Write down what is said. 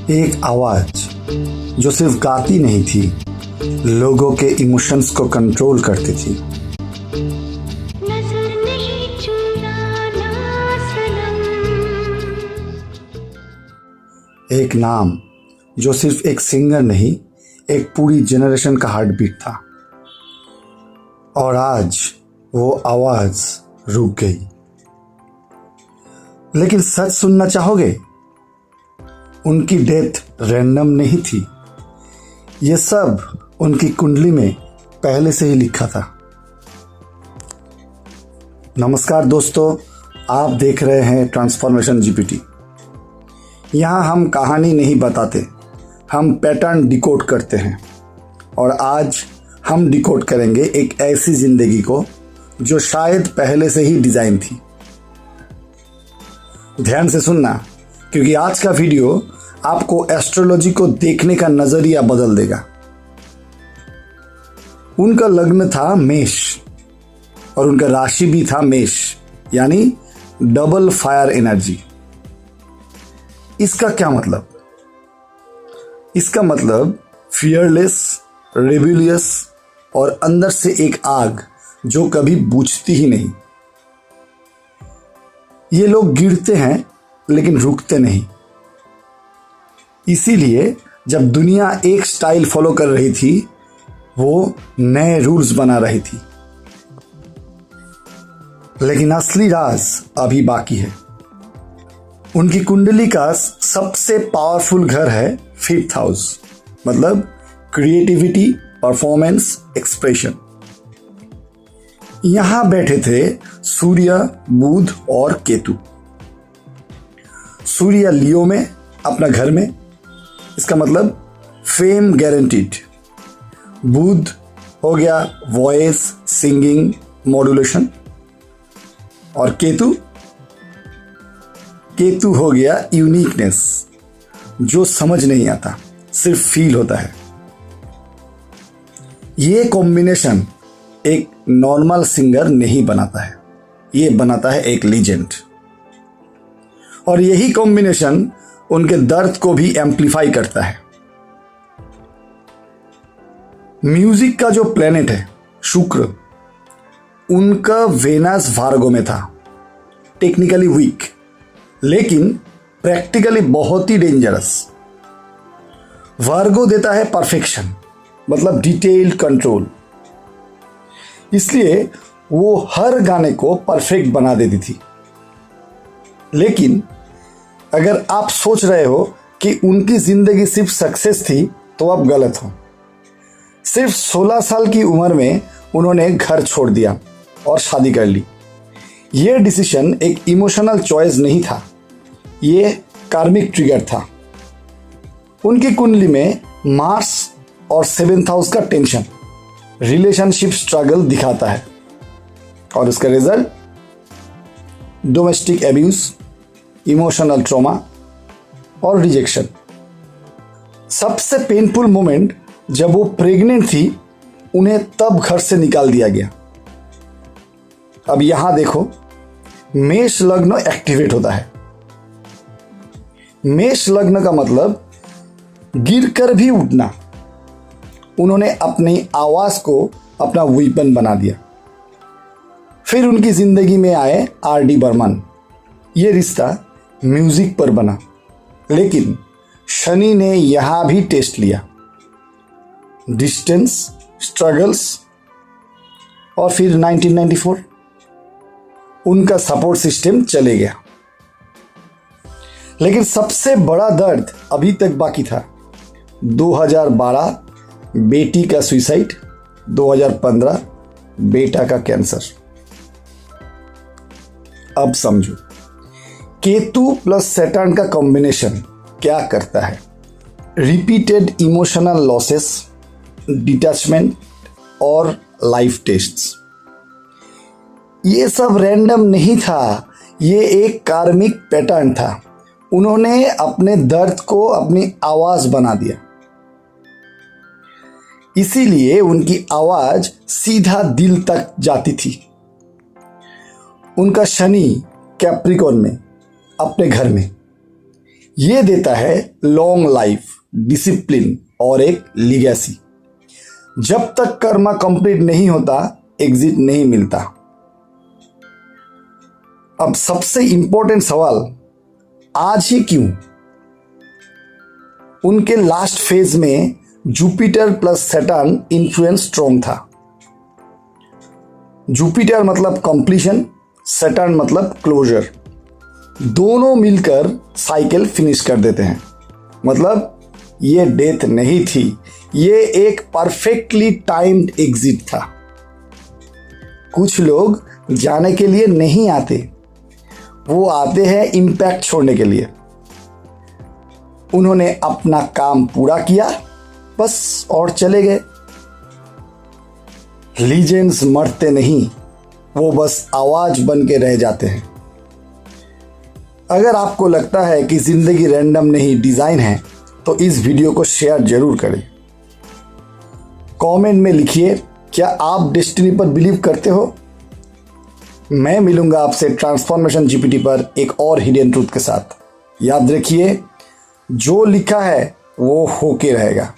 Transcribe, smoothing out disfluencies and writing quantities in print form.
एक आवाज जो सिर्फ गाती नहीं थी, लोगों के इमोशंस को कंट्रोल करती थी। नजर नहीं चुराना सनम। एक नाम जो सिर्फ एक सिंगर नहीं, एक पूरी जनरेशन का हार्ट बीट था। और आज वो आवाज रुक गई। लेकिन सच सुनना चाहोगे? उनकी डेथ रैंडम नहीं थी। ये सब उनकी कुंडली में पहले से ही लिखा था। नमस्कार दोस्तों, आप देख रहे हैं ट्रांसफॉर्मेशन जीपीटी। यहाँ हम कहानी नहीं बताते, हम पैटर्न डिकोड करते हैं। और आज हम डिकोड करेंगे एक ऐसी जिंदगी को जो शायद पहले से ही डिजाइन थी। ध्यान से सुनना, क्योंकि आज का वीडियो आपको एस्ट्रोलॉजी को देखने का नजरिया बदल देगा। उनका लग्न था मेष और उनका राशि भी था मेष, यानी डबल फायर एनर्जी। इसका क्या मतलब? इसका मतलब फियरलेस, रेबिलियस और अंदर से एक आग जो कभी बुझती ही नहीं। ये लोग गिरते हैं लेकिन रुकते नहीं। इसीलिए जब दुनिया एक स्टाइल फॉलो कर रही थी, वो नए रूल्स बना रही थी। लेकिन असली राज अभी बाकी है। उनकी कुंडली का सबसे पावरफुल घर है 5th हाउस, मतलब क्रिएटिविटी, परफॉर्मेंस, एक्सप्रेशन। यहां बैठे थे सूर्य, बुध और केतु। सूर्य लियो में, अपना घर में, इसका मतलब फेम गारंटीड। बुध हो गया वॉइस, सिंगिंग, मॉड्यूलेशन। और केतु हो गया यूनिकनेस, जो समझ नहीं आता, सिर्फ फील होता है। ये कॉम्बिनेशन एक नॉर्मल सिंगर नहीं बनाता है, ये बनाता है एक लीजेंड। और यही कॉम्बिनेशन उनके दर्द को भी एम्प्लीफाई करता है। म्यूजिक का जो प्लेनेट है शुक्र, उनका वेनस वार्गो में था। टेक्निकली वीक लेकिन प्रैक्टिकली बहुत ही डेंजरस। वार्गो देता है परफेक्शन, मतलब डिटेल्ड कंट्रोल। इसलिए वो हर गाने को परफेक्ट बना देती थी। लेकिन अगर आप सोच रहे हो कि उनकी जिंदगी सिर्फ सक्सेस थी, तो आप गलत हो। सिर्फ 16 साल की उम्र में उन्होंने घर छोड़ दिया और शादी कर ली। यह डिसीजन एक इमोशनल चॉइस नहीं था, ये कार्मिक ट्रिगर था। उनकी कुंडली में मार्स और 7th हाउस का टेंशन, रिलेशनशिप स्ट्रगल दिखाता है। और उसका result domestic abuse, emotional trauma और रिजेक्शन। सबसे पेनफुल मोमेंट जब वो प्रेग्नेंट थी, उन्हें तब घर से निकाल दिया गया। अब यहां देखो, मेष लग्न एक्टिवेट होता है। मेष लग्न का मतलब गिरकर भी उठना। उन्होंने अपनी आवाज को अपना वेपन बना दिया। फिर उनकी जिंदगी में आए RD बर्मन। ये रिश्ता म्यूजिक पर बना, लेकिन शनि ने यहां भी टेस्ट लिया। Distance, struggles. और फिर 1994 उनका सपोर्ट सिस्टम चले गया। लेकिन सबसे बड़ा दर्द अभी तक बाकी था। 2012 बेटी का सुसाइड, 2015 बेटा का कैंसर। अब समझो, केतु प्लस सैटर्न का कॉम्बिनेशन क्या करता है। रिपीटेड इमोशनल लॉसेस, डिटैचमेंट और लाइफ टेस्ट्स। ये सब रैंडम नहीं था, ये एक कार्मिक पैटर्न था। उन्होंने अपने दर्द को अपनी आवाज बना दिया। इसीलिए उनकी आवाज सीधा दिल तक जाती थी। उनका शनि कैप्रिकॉर्न में, अपने घर में, ये देता है लॉन्ग लाइफ, डिसिप्लिन और एक लीगेसी। जब तक कर्मा कंप्लीट नहीं होता, एग्जिट नहीं मिलता। अब सबसे इंपॉर्टेंट सवाल, आज ही क्यों? उनके लास्ट फेज में Jupiter plus Saturn influence strong था। जुपिटर मतलब कंप्लीशन, सैटर्न मतलब क्लोजर। दोनों मिलकर साइकिल फिनिश कर देते हैं। मतलब ये डेथ नहीं थी, ये एक परफेक्टली टाइम्ड एग्जिट था। कुछ लोग जाने के लिए नहीं आते, वो आते हैं इम्पैक्ट छोड़ने के लिए। उन्होंने अपना काम पूरा किया बस और चले गए। लीजेंड्स मरते नहीं, वो बस आवाज बन के रह जाते हैं। अगर आपको लगता है कि जिंदगी रैंडम नहीं डिजाइन है, तो इस वीडियो को शेयर जरूर करें। कमेंट में लिखिए, क्या आप डेस्टिनी पर बिलीव करते हो? मैं मिलूंगा आपसे ट्रांसफॉर्मेशन जीपीटी पर एक और हिडन ट्रूथ के साथ। याद रखिए, जो लिखा है वो होके रहेगा।